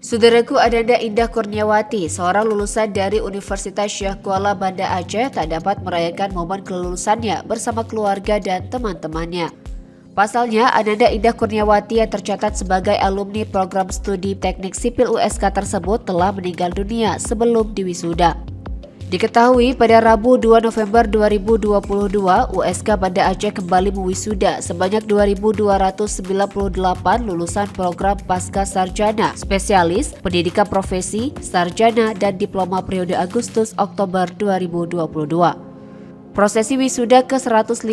Saudaraku, Ananda Indah Kurniawati, seorang lulusan dari Universitas Syekh Kuala Banda Aceh, tak dapat merayakan momen kelulusannya bersama keluarga dan teman-temannya. Pasalnya, Ananda Indah Kurniawati yang tercatat sebagai alumni program studi teknik sipil USK tersebut telah meninggal dunia sebelum diwisuda. Diketahui pada Rabu 2 November 2022, USK Banda Aceh kembali mewisuda sebanyak 2.298 lulusan program Pasca Sarjana, Spesialis, Pendidikan Profesi, Sarjana, dan Diploma periode Agustus-Oktober 2022. Prosesi wisuda ke-155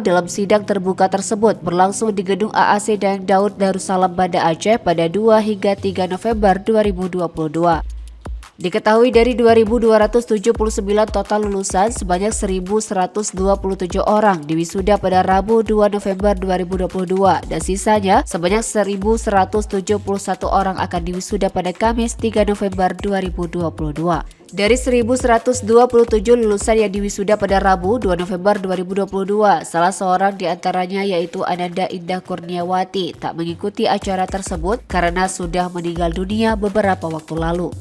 dalam sidang terbuka tersebut berlangsung di Gedung AAC Dayang Daud Darussalam Banda Aceh pada 2 hingga 3 November 2022. Diketahui dari 2.279 total lulusan, sebanyak 1.127 orang diwisuda pada Rabu 2 November 2022 dan sisanya sebanyak 1.171 orang akan diwisuda pada Kamis 3 November 2022. Dari 1.127 lulusan yang diwisuda pada Rabu 2 November 2022, salah seorang di antaranya yaitu Ananda Indah Kurniawati tak mengikuti acara tersebut karena sudah meninggal dunia beberapa waktu lalu.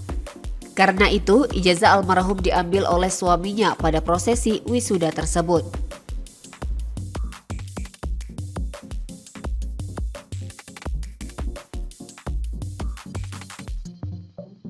Karena itu, ijazah almarhum diambil oleh suaminya pada prosesi wisuda tersebut.